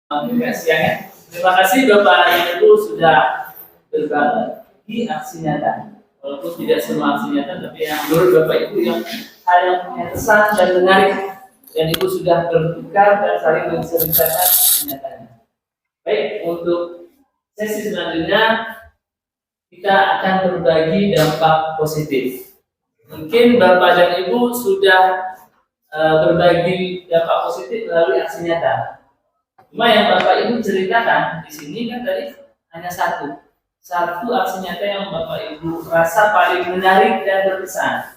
Siang ya. Terima kasih Bapak dan Ibu sudah berbagi aksi nyata. Walaupun tidak semua aksi nyata, tapi yang menurut Bapak Ibu yang hal yang punya kesan dan menarik, dan Ibu sudah bertukar dan saling menceritakan aksi nyatanya. Baik, untuk sesi selanjutnya kita akan berbagi dampak positif. Mungkin Bapak dan Ibu sudah berbagi dampak positif melalui aksi nyata. Cuma yang Bapak Ibu ceritakan di sini kan tadi hanya satu aksi nyata yang Bapak Ibu rasa paling menarik dan berkesan.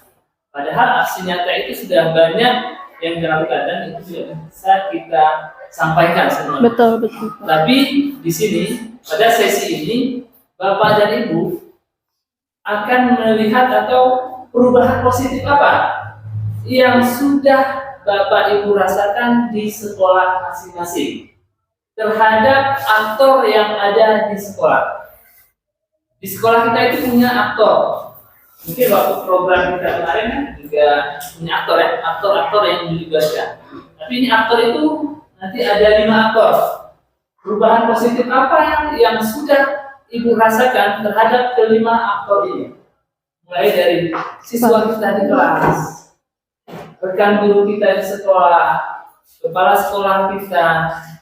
Padahal aksi nyata itu sudah banyak yang dilakukan dan itu sudah bisa kita sampaikan semuanya. Betul. Tapi di sini pada sesi ini Bapak dan Ibu akan melihat atau perubahan positif apa yang sudah Bapak Ibu rasakan di sekolah masing-masing terhadap aktor yang ada di sekolah. Di sekolah kita itu punya aktor. Mungkin waktu program kita kemarin kan juga punya aktor ya, aktor-aktor yang dilibatkan. Tapi ini aktor itu nanti ada 5 aktor. Perubahan positif apa yang sudah Ibu rasakan terhadap kelima aktor ini? Mulai dari siswa kita di kelas, rekan guru kita di sekolah, kepala sekolah kita,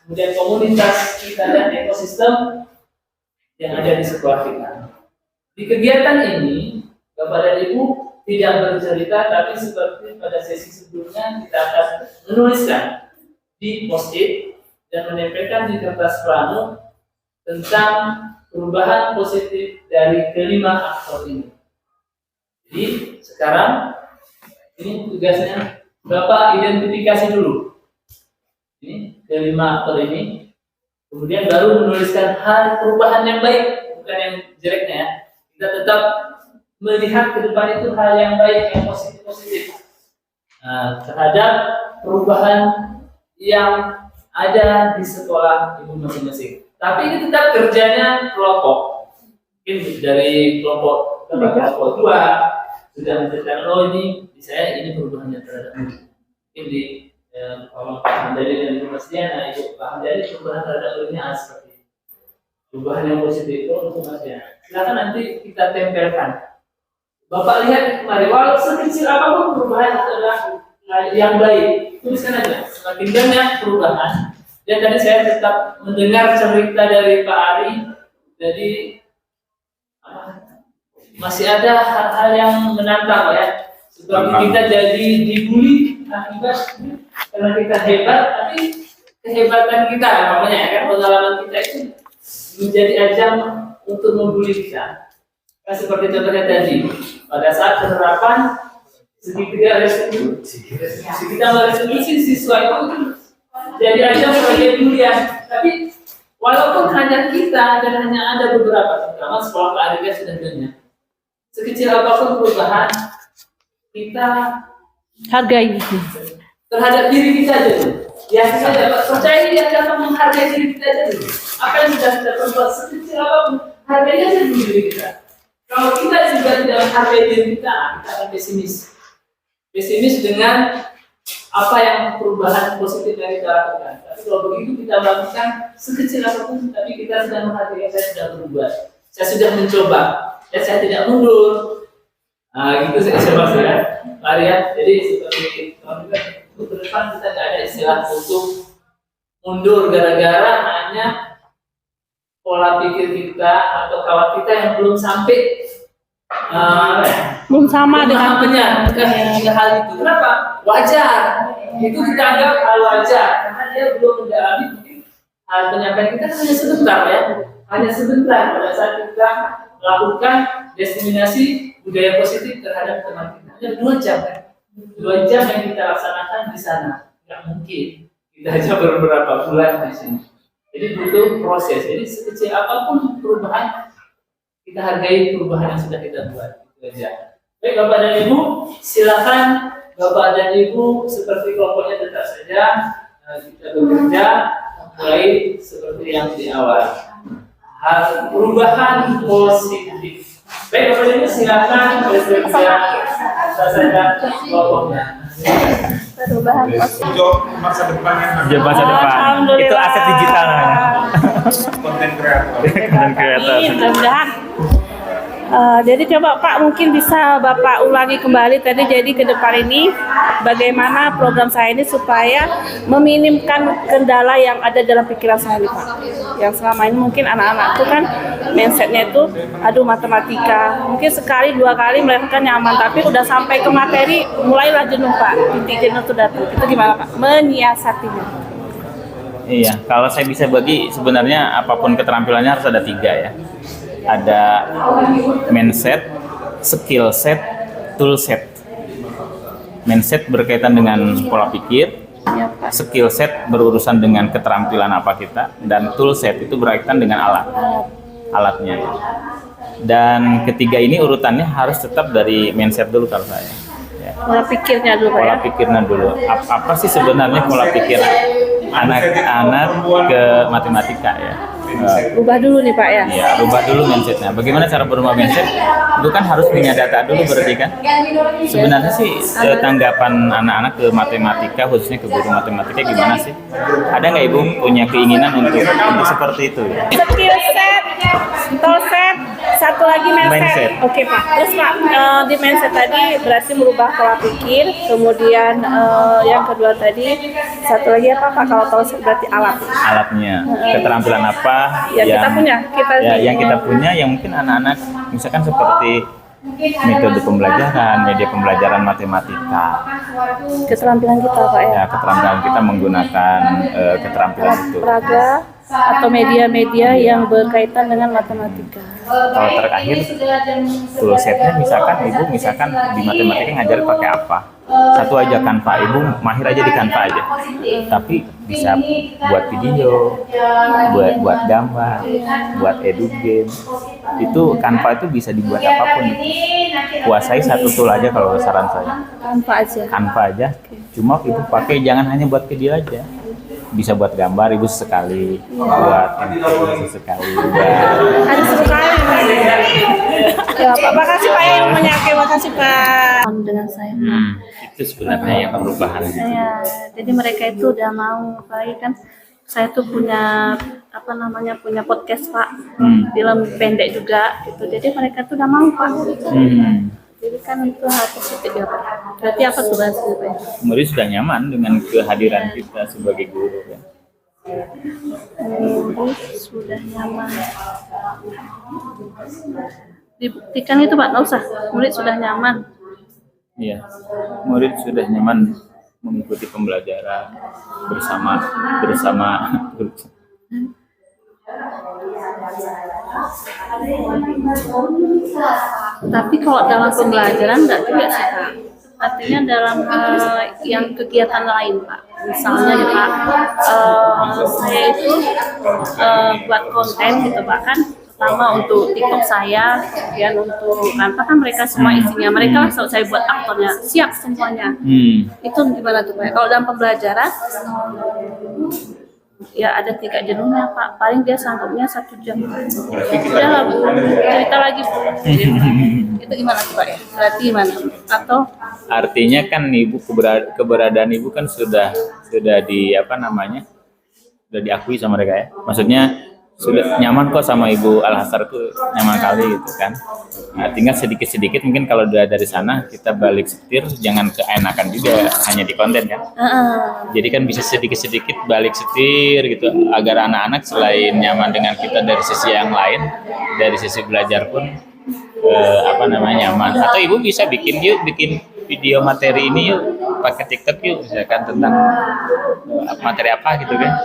kemudian komunitas kita dan ekosistem yang ada di sekolah kita. Di kegiatan ini, Bapak dan Ibu tidak bercerita, tapi seperti pada sesi sebelumnya kita akan menuliskan di post-it dan menempelkan di kertas plano tentang perubahan positif dari kelima aktor ini. Jadi sekarang ini tugasnya Bapak identifikasi dulu. Ini kelima aktor ini, kemudian baru menuliskan hal perubahan yang baik, bukan yang jeleknya ya. Kita tetap melihat ke depan itu hal yang baik, yang positif. Nah, terhadap perubahan yang ada di sekolah Ibu masing-masing. Tapi ini tetap kerjanya kelompok. Mungkin dari kelompok 2 sudah menceritakan, oh ini di saya ini perubahannya terhadap mungkin di kalau Pak Hamdani dan Ibu Mas Diana, Ibu Pak Hamdani perubahan terhadap dirinya seperti itu. Perubahan yang positif itu untuk Mas Diana. Silakan nanti kita tempelkan. Bapak lihat kemarin, walau sekecil apapun perubahan itu adalah yang baik. Tuliskan aja. Semakin banyak perubahan. Dan tadi saya tetap mendengar cerita dari Pak Ari. Jadi masih ada hal-hal yang menantang ya. Seperti kita jadi dibully akibat karena kita hebat, tapi kehebatan kita namanya kan pengalaman kita itu menjadi ajang untuk membuli kita. Kan seperti contohnya tadi, pada saat penerapan segitiga resolusi siswa itu jadi ajang sebagai bulian. Tapi walaupun hanya kita dan hanya ada beberapa, terutama sekolah keadilan sudah banyak. Sekecil apapun perubahan kita hargai terhadap diri kita dulu. Ya kita dapat percaya dia dapat menghargai diri kita dulu. Apa yang sudah kita perbuat sekecil apapun, hargainya saja dulu diri kita. Kalau kita juga tidak menghargai diri kita akan pesimis. Pesimis dengan apa yang perubahan positif yang kita lakukan. Tapi kalau begitu kita melakukan sekecil apapun, tapi kita sudah menghargai, saya sudah berubah, saya sudah mencoba, dan saya tidak mundur. Nah, gitu saya maksud ya, Mari ya. Jadi seperti untuk ke depan kita tidak ada istilah untuk mundur gara-gara hanya pola pikir kita atau kawan kita yang belum sampai belum sama dengan ke hal itu. Kenapa? Wajar. Itu kita anggap hal wajar karena dia belum mendalami mungkin hal penyampaian kita hanya sebentar ya, hanya sebentar pada saat kita melakukan diseminasi budaya positif terhadap teman kita. Hanya 2 jam kan? 2 jam yang kita laksanakan di sana. Nggak mungkin kita aja beberapa bulan di sini. Jadi butuh proses. Jadi sekecil apapun perubahan, kita hargai perubahan yang sudah kita buat. Itu aja. Baik Bapak dan Ibu, silakan Bapak dan Ibu seperti kelompoknya tetap saja kita bekerja mulai seperti yang di awal. Hal perubahan positif. Baik Bapak dan Ibu, silakan bekerja saja kelompoknya. Perubahan positif. Untuk masa depan yang Jadi masa depan. Alhamdulillah. Itu aset digital namanya. konten kreator. Content creator. Amin, mudah-mudahan. Jadi coba Pak mungkin bisa Bapak ulangi kembali tadi, jadi ke depan ini bagaimana program saya ini supaya meminimkan kendala yang ada dalam pikiran saya nih Pak. Yang selama ini mungkin anak-anak itu kan mindsetnya itu aduh matematika, mungkin sekali dua kali mereka kan nyaman, tapi udah sampai ke materi mulailah jenuh Pak, titik jenuh itu datang. Itu gimana Pak menyiasatinya? Iya, kalau saya bisa bagi sebenarnya apapun keterampilannya harus ada 3 ya. Ada mindset, skill set, tool set. Mindset berkaitan dengan pola pikir, Ya Pak. skill set berurusan dengan keterampilan apa kita, dan tool set itu berkaitan dengan alatnya. Dan ketiga ini urutannya harus tetap dari mindset dulu kalau saya. Ya. Pola pikirnya dulu Pak ya. Pola pikirnya dulu. Apa sih sebenarnya pola pikir anak-anak ke matematika ya? Ubah dulu nih Pak ya. Iya, rubah dulu mindsetnya. Bagaimana cara berubah mindset? Itu kan harus punya data dulu berarti kan. Sebenarnya sih tanggapan anak-anak ke matematika, khususnya ke guru matematika gimana sih? Ada nggak Ibu punya keinginan untuk seperti itu? Skill set, tool set, satu lagi mindset. Mindset. Oke Pak. Terus Pak di mindset tadi berarti merubah pola pikir, kemudian yang kedua tadi satu lagi apa Pak? Kalau tool set berarti alat. Alatnya, keterampilan apa Ya, kita punya, yang kita punya, yang mungkin anak-anak misalkan seperti metode pembelajaran, media pembelajaran matematika. Keterampilan kita Pak ya. Ya, keterampilan kita menggunakan keterampilan itu. Praga atau media-media yang berkaitan dengan matematika. Kalau terakhir toolsetnya misalkan Ibu misalkan di matematika ngajar pakai apa? Satu aja Canva, Ibu mahir aja di Canva aja. Tapi bisa buat video, buat gambar, buat edu game. Itu Canva itu bisa dibuat apapun. Kuasai satu tool aja kalau saran saya. Tanpa aja. Canva aja. Cuma Ibu pakai jangan hanya buat ke dia aja. Bisa buat gambar Ibu sesekali, buat info sesekali. Harus sekali. Ya Pak, makasih Pak ya ilmunya. Oke, makasih Pak. Dengan saya. Itu sebenarnya yang perubahan. Saya, jadi mereka itu udah mau, apalagi kan saya tuh punya apa namanya punya podcast Pak, film pendek juga gitu. Jadi mereka tuh udah mau Pak. Jadi kan itu hal positif ya Pak. Berarti apa tuh hasilnya Pak? Murid sudah nyaman dengan kehadiran kita sebagai guru kan. Murid sudah nyaman. Dibuktikan itu Pak, nggak usah. Murid sudah nyaman. Iya, murid sudah nyaman mengikuti pembelajaran bersama. Tapi kalau dalam pembelajaran enggak juga sih Pak. Artinya dalam yang kegiatan lain Pak. Misalnya ya Pak, saya itu buat konten gitu Pak kan. Pertama untuk TikTok saya, kemudian untuk Canva kan mereka semua isinya. Mereka lah saya buat aktornya, siap semuanya. Itu gimana tuh Pak? Kalau dalam pembelajaran ya ada 3 jenuhnya Pak, paling dia sanggupnya 1 jam. Udah lah Bu, cerita lagi Bu. Itu gimana tuh Pak ya? Berarti gimana? Atau Artinya kan Ibu keberadaan Ibu kan sudah di apa namanya? Sudah diakui sama mereka ya. Maksudnya sudah nyaman kok sama Ibu Al-Hasar tuh nyaman kali gitu kan. Nah, tinggal sedikit-sedikit mungkin kalau udah dari sana kita balik setir jangan keenakan juga hanya di konten kan. Jadi kan bisa sedikit-sedikit balik setir gitu agar anak-anak selain nyaman dengan kita dari sisi yang lain, dari sisi belajar pun nyaman. Atau Ibu bisa bikin video materi ini yuk pakai TikTok yuk misalkan tentang materi apa gitu kan,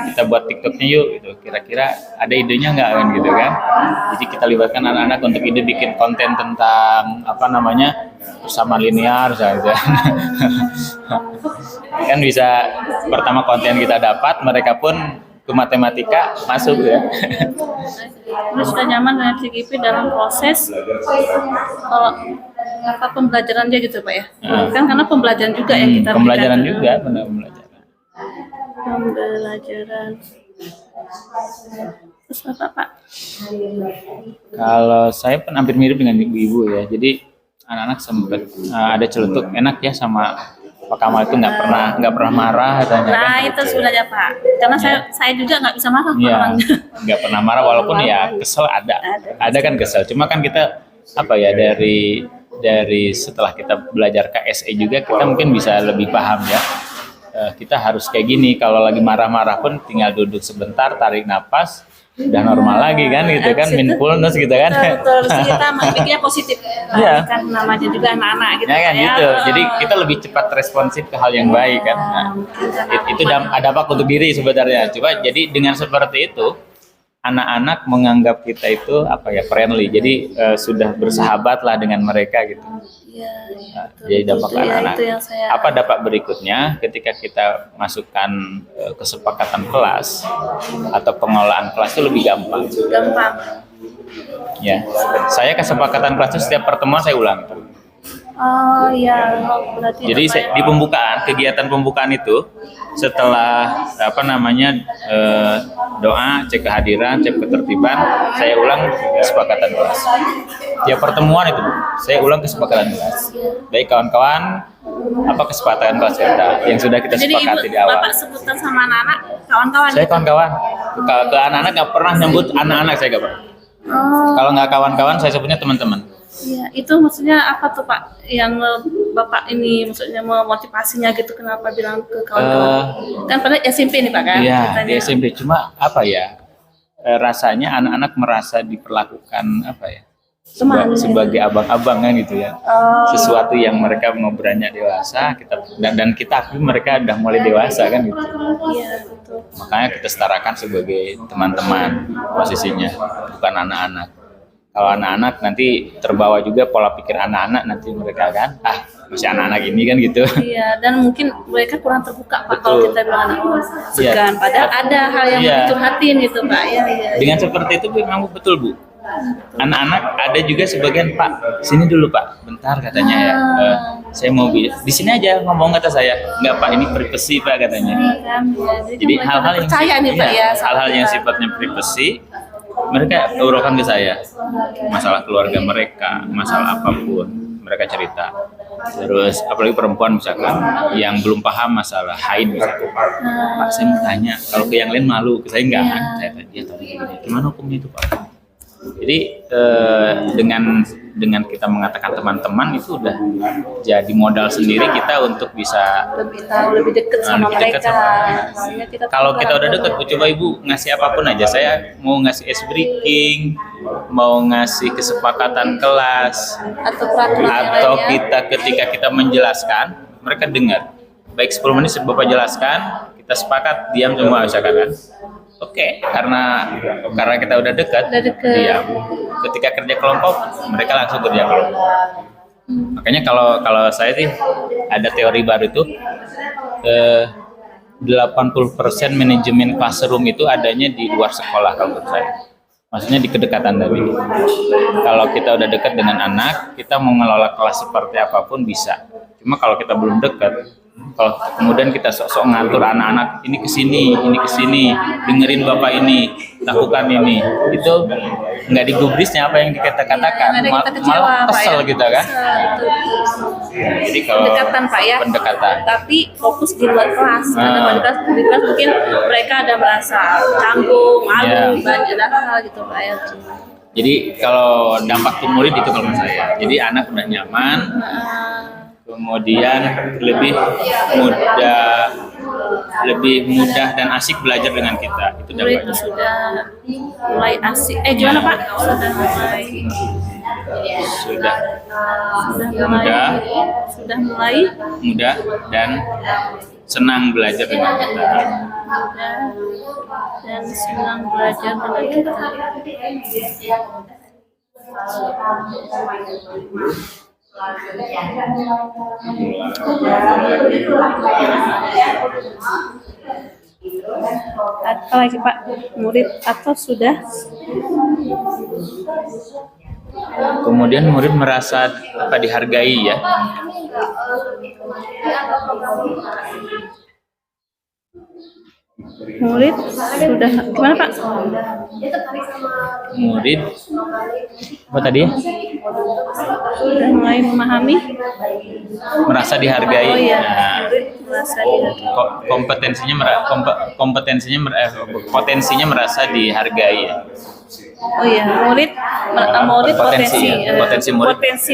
kita buat TikToknya yuk gitu, kira-kira ada idenya nggak kan gitu kan. Jadi kita libatkan anak-anak untuk ide bikin konten tentang bersama linear saja. Kan bisa pertama konten kita dapat, mereka pun ke matematika masuk ya. Terus sudah nyaman dengan CGP dalam proses kalau pembelajaran dia gitu Pak ya? Kan karena pembelajaran juga yang kita pembelajaran berikan. juga benar Pembelajaran. Terus apa Pak? Kalau saya pun hampir mirip dengan ibu-ibu ya. Jadi anak-anak sempat ada celetuk enak ya sama Pak Kamal itu nggak pernah marah katanya kan. Nah itu gitu. sebenarnya Pak, karena saya juga nggak bisa marah Iya, orangnya. nggak pernah marah walaupun ya kesel ada kan kesel. Cuma kan kita apa ya dari setelah kita belajar KSE juga kita mungkin bisa lebih paham ya. Kita harus kayak gini, kalau lagi marah-marah pun tinggal duduk sebentar, tarik napas, udah normal lagi kan gitu kan, mindfulness gitu kan. Betul, terus kita memikirnya positif. Iya. Kan namanya juga anak-anak gitu Ya kan ya. gitu. Jadi kita lebih cepat responsif ke hal yang baik kan. Nah, itu ada dampak untuk diri sebenarnya. Coba jadi dengan seperti itu anak-anak menganggap kita itu apa ya friendly. Jadi sudah bersahabat lah dengan mereka gitu. Iya, Nah, jadi dampak itu ya, anak-anak. itu yang saya Apa dampak berikutnya ketika kita masukkan kesepakatan kelas atau pengelolaan kelas itu lebih gampang. gampang. Ya, saya kesepakatan kelas itu setiap pertemuan saya ulang. Oh iya, berarti Jadi di pembukaan kegiatan pembukaan itu setelah apa namanya doa, cek kehadiran, cek ketertiban, saya ulang kesepakatan kelas. Tiap pertemuan itu saya ulang kesepakatan kelas. Baik kawan-kawan, apa kesepakatan kelas kita yang sudah kita Jadi sepakati Ibu, di awal. Bapak sebutan sama anak-anak, kawan-kawan. Saya kawan-kawan. Ke anak-anak nggak pernah nyebut anak-anak saya nggak pernah. Oh, Kalau nggak kawan-kawan saya sebutnya teman-teman. iya. Itu maksudnya apa tuh Pak? Yang Bapak ini maksudnya memotivasinya gitu kenapa bilang ke kawan-kawan? Kan pada SMP nih Pak kan? Iya, ceritanya. di SMP cuma apa ya? Rasanya anak-anak merasa diperlakukan apa ya? Teman. Sebagai abang-abang kan gitu ya. Oh, Sesuatu yang mereka mau beranjak dewasa, kita dan kita akui mereka udah mulai dewasa kan gitu. iya betul. Makanya kita setarakan sebagai teman-teman posisinya, bukan anak-anak. Kalau anak-anak nanti terbawa juga pola pikir anak-anak, nanti mereka kan masih anak-anak ini kan gitu. Iya, dan mungkin mereka kurang terbuka Pak Betul. kalau kita bilang anak segan. Padahal ada hal yang Iya. dicurhatin gitu Pak. Iya, iya. Dengan seperti itu memang betul Bu. Anak-anak ada juga sebagian Pak, sini dulu Pak, bentar katanya ya. Saya mau di sini aja ngomong kata saya. Enggak Pak, ini privasi Pak katanya. Iya kan, iya. Jadi mereka hal-hal yang percaya nih Pak ya. sama hal-hal yang kita. sifatnya privasi mereka urutkan ke saya. Masalah keluarga mereka, masalah apapun mereka cerita. Terus apalagi perempuan misalkan yang belum paham masalah haid misalkan. Pak saya mau tanya, kalau ke yang lain malu, ke saya enggak kan? Saya tanya, ya tapi begini, gimana hukumnya itu Pak? Jadi dengan kita mengatakan teman-teman itu udah jadi modal sendiri kita untuk bisa lebih tahu, lebih dekat sama lebih dekat mereka. sama mereka. Makanya kita Kalau tahu kita lah, udah deket, coba Ibu ngasih apapun aja. Saya mau ngasih ice breaking, mau ngasih kesepakatan kelas, atau peraturan yang atau lainnya. kita ketika kita menjelaskan, mereka dengar. Baik 10 menit Bapak jelaskan, kita sepakat diam semua misalkan kan. Oke, karena kita udah dekat, Udah deket. diam. Ketika kerja kelompok, mereka langsung kerja kelompok. Makanya kalau saya sih ada teori baru itu 80% manajemen classroom itu adanya di luar sekolah kalau menurut saya. Maksudnya di kedekatan tadi. Kalau kita udah dekat dengan anak, kita mau ngelola kelas seperti apapun bisa. Cuma kalau kita belum dekat, kalau kemudian kita sok-sok ngatur anak-anak ini ke sini, dengerin bapak ini, lakukan ini, itu nggak digubrisnya apa yang kita katakan, Ada kita kecewa, malah Pak, kesel ya. gitu kan. Jadi kalau Pendekatan Pak ya. pendekatan. Tapi fokus di luar kelas. Karena Ah. di kelas mungkin mereka ada merasa canggung, malu, Iya. banyak hal gitu Pak ya. Jadi kalau dampak ke murid itu kalau menurut saya, jadi anak udah nyaman, kemudian lebih mudah dan asik belajar dengan kita. Itu Murid dampaknya. sudah mulai asik. Gimana Pak? Sudah mulai Sudah sudah mulai mudah dan senang belajar dengan kita. mudah dan senang belajar dengan kita. Apa lagi Pak? Murid atau sudah? Kemudian murid merasa dihargai ya. Murid sudah gimana Pak? Murid apa tadi? Sudah mulai memahami. merasa dihargai. Oh iya, Nah, murid merasa dihargai. Potensinya merasa dihargai ya. Oh iya, murid Potensi, ya. potensi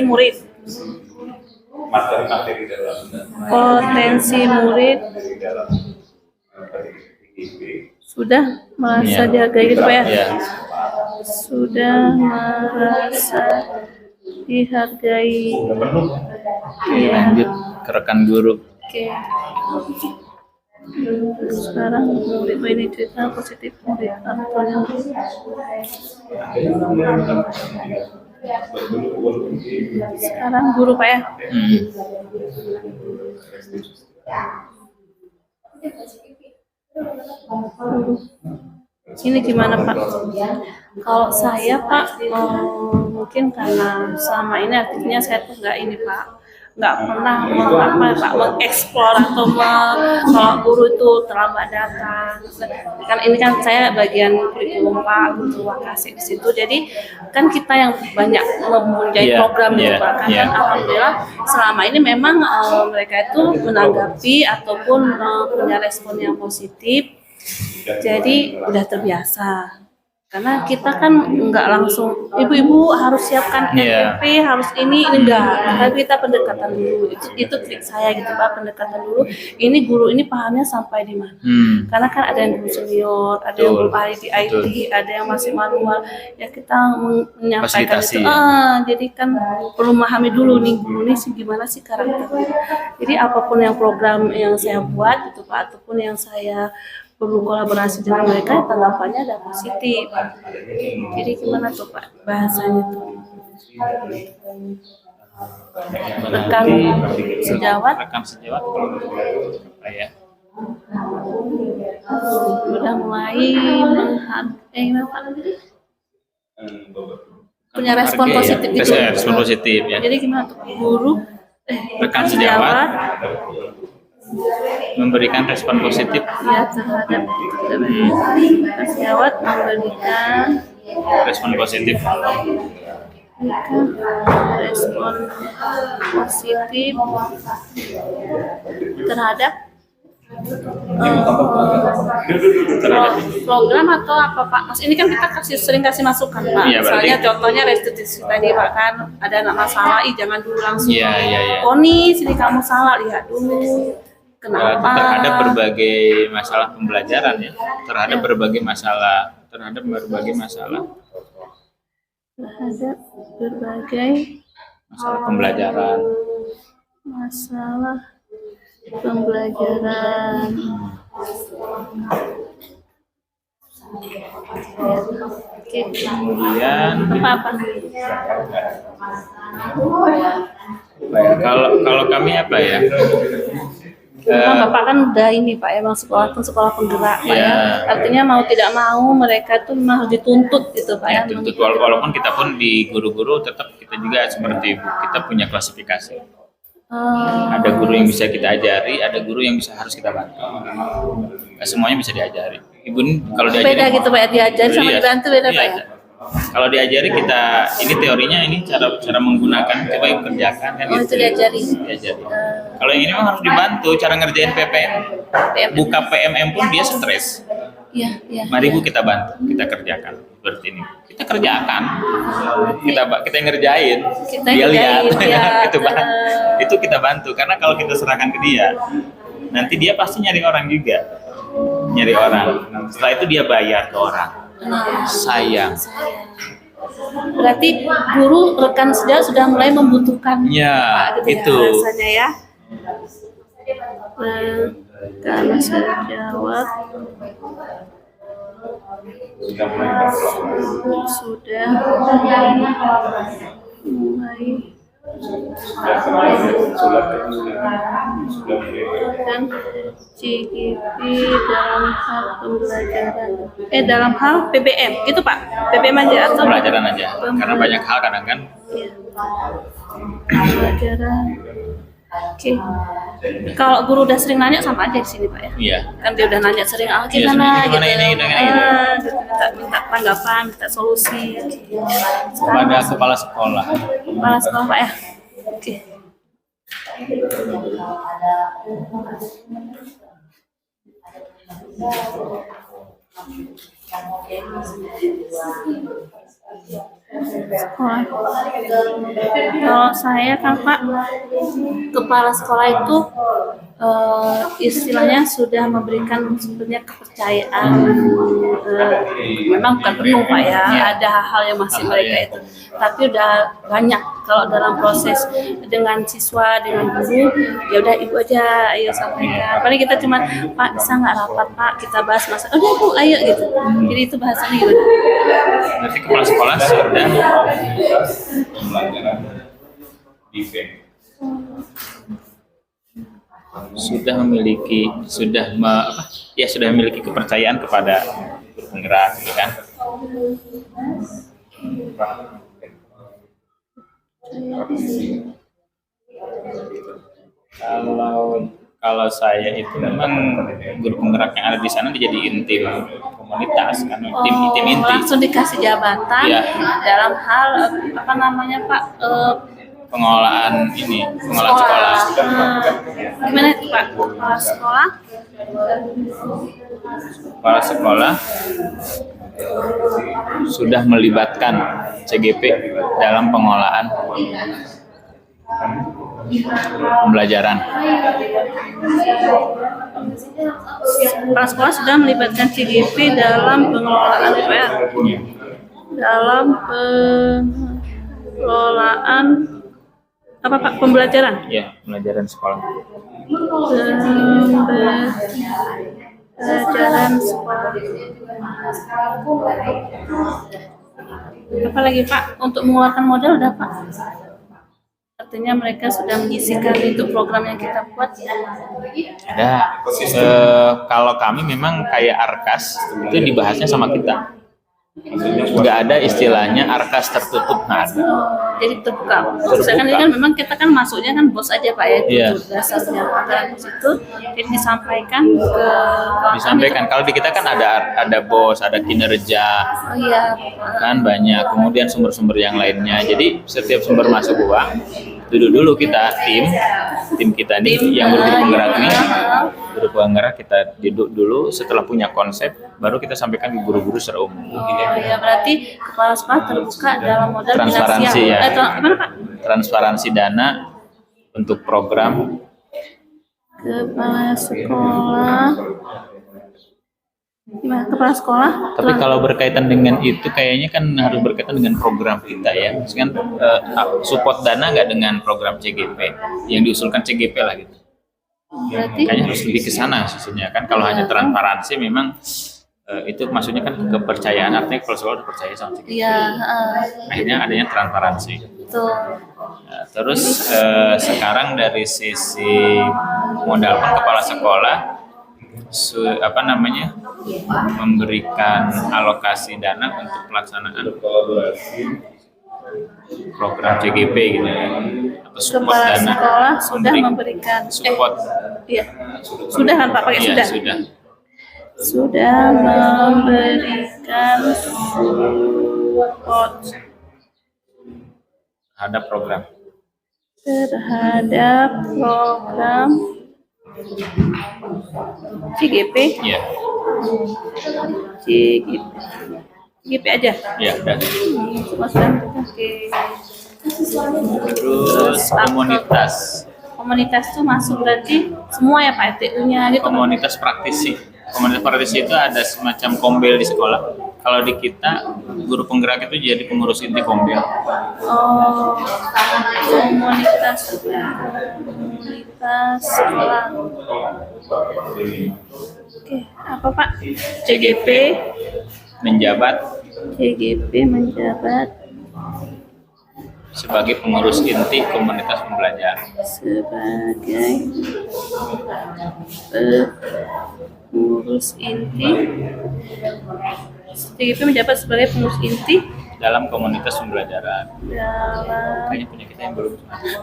murid. Materi-materi dalam Potensi murid sudah merasa Iya. dihargai gitu Pak ya. Iya. Sudah merasa dihargai. Iya. Lanjut ke rekan guru. Oke. Sekarang murid ini cerita positif murid aktornya. Sekarang guru Pak ya. Ini gimana Pak? Kalau saya Pak, mungkin karena selama ini artinya saya tuh nggak pernah mengeksplor atau kalau guru itu terlambat datang. Kan ini kan saya bagian kurikulum Pak, butuh wakasi di situ. Jadi kan kita yang banyak mempunyai Iya, program iya, gitu Pak. Kan iya. alhamdulillah selama ini memang mereka itu menanggapi ataupun punya respon yang positif. Jadi udah terbiasa. Karena kita kan nggak langsung ibu-ibu harus siapkan Iya. NPP, harus ini enggak. Tapi kita pendekatan dulu. Itu trik saya gitu Pak, pendekatan dulu. Ini guru ini pahamnya sampai di mana? Karena kan ada yang guru senior, ada yang belum ahli di IT, Betul. ada yang masih manual. Ya kita menyampaikan Fasilitasi. itu. Jadi kan perlu memahami dulu nih guru ini sih gimana sih karakternya. Jadi apapun yang program yang saya buat gitu Pak, ataupun yang saya perlu kolaborasi dengan mereka, tanggapannya ada positif. Jadi gimana tuh Pak bahasanya tuh? Rekan sejawat Rekam sejawat kalau apa ya? udah mulai menghargai Pak. Punya respon Hargai, positif ya. gitu. Respon positif ya. Jadi gimana tuh guru Rekan sejawat memberikan respon positif, ya terhadap sejawat memberikan respon positif. respon positif terhadap program atau apa Pak? Mas ini kan kita sering kasih masukan Pak. Iya, Misalnya berarti- contohnya restitusi tadi Pak kan ada anak masalah, jangan dulu langsung. Iya, iya, iya. Oh nih sini kamu salah, lihat dulu kenapa. Terhadap berbagai masalah pembelajaran ya, terhadap berbagai masalah terhadap berbagai masalah pembelajaran. masalah pembelajaran. Oke. Kemudian Apa? kalau kami apa ya? Bapak kan udah ini Pak, emang sekolah penggerak Pak ya. Iya. Artinya mau tidak mau mereka tuh memang harus dituntut gitu Pak ya. Tuntut walaupun kita pun di guru-guru tetap kita juga seperti ibu, kita punya klasifikasi. Ada guru yang bisa kita ajari, ada guru yang harus kita bantu. Nggak semuanya bisa diajari. Ibu ini kalau diajari Beda gitu Pak ya, diajari sama Iya, dibantu beda iya, Pak ya. iya. Kalau diajari kita ini teorinya, ini cara menggunakan, coba ibu kerjakan kan Oh itu gitu. diajari. Diajari. Kalau yang ini memang harus dibantu cara ngerjain PPM. Buka PMM pun dia stres. Iya, iya. Mari Bu kita bantu, kita kerjakan seperti ini. Kita kerjakan, kita yang ngerjain, Kita dia lihat, ngerjain, iya. itu kita bantu. Karena kalau kita serahkan ke dia, nanti dia pasti nyari orang juga, nyari orang. Setelah itu dia bayar ke orang. Sayang. Berarti guru rekan sejawat sudah mulai membutuhkan Ya, Pak, gitu itu. ya, rasanya ya. Rekan sejawat sudah mulai dan CGP dalam hal pembelajaran dalam hal PBM gitu Pak, PBM aja atau Pelajaran aja, karena banyak hal kadang kan. Iya. Pelajaran Oke. Kalau guru udah sering nanya sama aja di sini Pak ya. Iya. Kan dia udah nanya sering, Iya, gimana gimana gitu. ini, gimana Gitu. Minta tanggapan, minta solusi. Kepada kepala sekolah. Kepala sekolah Pak ya. Oke. Sekolah. Kalau saya kan Pak, kepala sekolah itu istilahnya sudah memberikan sebenarnya kepercayaan. Memang bukan penuh Pak ya, ada hal-hal yang masih mereka itu. Tapi udah banyak kalau dalam proses dengan siswa, dengan guru, ya udah ibu aja, ayo sampaikan. Paling kita cuma Pak bisa nggak rapat Pak, kita bahas masalah. Udah Bu, ayo gitu. Jadi itu bahasanya gitu. Nanti kepala sekolah sudah memiliki sudah memiliki kepercayaan kepada guru penggerak gitu kan. Kalau saya itu memang guru penggerak yang ada di sana dijadiin tim komunitas kan, tim inti. Langsung dikasih jabatan Iya. dalam hal apa namanya Pak, pengelolaan sekolah. Gimana itu Pak? Kepala sekolah? Kepala sekolah sudah melibatkan CGP dalam pengelolaan pembelajaran. Kepala sekolah sudah melibatkan CGP dalam pengelolaan PR, dalam pengelolaan apa Pak, pembelajaran? Ya, pembelajaran sekolah. Pembelajaran sekolah. Apa lagi Pak? Untuk mengeluarkan modal udah Pak? Artinya mereka sudah menyisihkan itu program yang kita buat. Ada. Kalau kami memang kayak Arkas itu dibahasnya sama kita. Nggak ada istilahnya Arkas tertutup, nggak ada. Jadi terbuka. Misalkan ini kan memang kita kan masuknya kan bos aja Pak ya, Iya. itu dasarnya anggaran bos itu, jadi disampaikan ke Disampaikan kalau di kita kan ada bos, ada kinerja, Oh iya. kan banyak. Kemudian sumber-sumber yang lainnya. Jadi setiap sumber masuk uang, duduk dulu kita tim kita nih yang guru penggerak nih, guru penggerak kita duduk dulu. Setelah punya konsep, baru kita sampaikan ke guru-guru secara umum. Oh iya, berarti kepala sekolah terbuka dalam modal Transparansi ya. Gimana Pak? Transparansi dana untuk program. Kepala sekolah. Gimana kepala sekolah? Tapi kalau berkaitan dengan itu kayaknya kan harus berkaitan dengan program kita ya. Maksudnya kan support dana nggak dengan program CGP yang diusulkan CGP lah gitu. Berarti Kayaknya harus lebih ke sana sisinya kan. Kalau hanya transparansi memang itu maksudnya kan kepercayaan, artinya kalau sekolah udah percaya sama CGP. iya, Akhirnya adanya transparansi. itu. Nah, terus sekarang dari sisi modal pun kepala sekolah memberikan alokasi dana untuk pelaksanaan program CGP gitu ya, atau support Kepala dana. sekolah sudah memberikan support. iya. Sudah kan Pak pakai Iya, sudah. sudah. Sudah memberikan support Ada program. terhadap program CGP. Iya, CGP aja. iya, udah. Semua sudah. Oke. Terus Komunitas itu masuk berarti semua ya Pak, RTU-nya gitu. komunitas praktisi. Komunitas praktisi itu ada semacam kombel di sekolah. Kalau di kita guru penggerak itu jadi pengurus inti kombel. Oh, komunitas sekolah. Oke, apa Pak? CGP Menjabat menjabat sebagai pengurus inti komunitas pembelajaran. sebagai pengurus inti. CGP menjabat sebagai pengurus inti dalam komunitas pembelajaran. Dalam Kayaknya punya kita yang belum.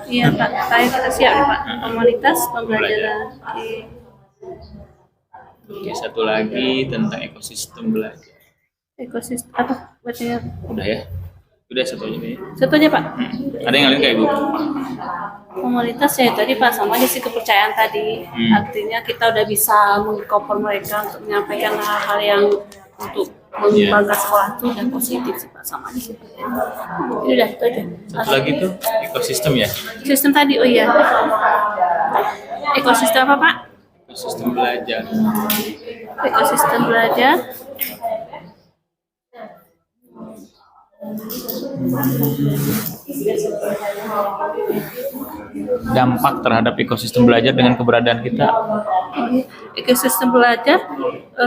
iya Pak, kayak kita siap nih, Pak. Komunitas pembelajaran. Oke. Oke, satu lagi tentang ekosistem belajar. Ekosistem apa bacanya? Udah ya? Udah satu aja deh. Satu aja Pak. Ada yang lain kayak Ibu? Komunitas ya tadi Pak, sama aja sih kepercayaan tadi. Artinya kita udah bisa mengcover mereka untuk menyampaikan hal-hal yang untuk membanggakan sekolah itu dan positif sih Pak, sama aja sih Pak. Ini udah itu aja. Satu lagi tuh ekosistem ya? Sistem tadi, oh iya. Ekosistem apa Pak? Ekosistem belajar. Ekosistem belajar. Dampak terhadap ekosistem belajar dengan keberadaan kita. Ekosistem belajar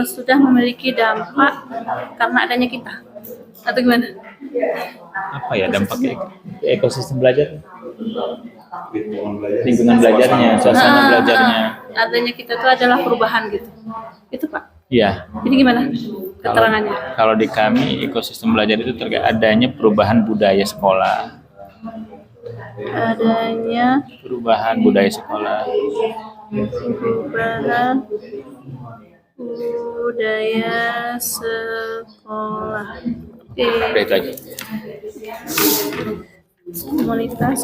sudah memiliki dampak karena adanya kita. Atau gimana? Apa ya dampaknya ekosistem belajar? Lingkungan belajarnya, suasana belajarnya. Adanya kita itu adalah perubahan gitu. Itu Pak. Iya. Jadi gimana keterangannya? Kalau di kami ekosistem belajar itu terkait adanya perubahan budaya sekolah. Adanya Perubahan budaya sekolah. perubahan budaya sekolah. Oke. Udah itu aja. Komunitas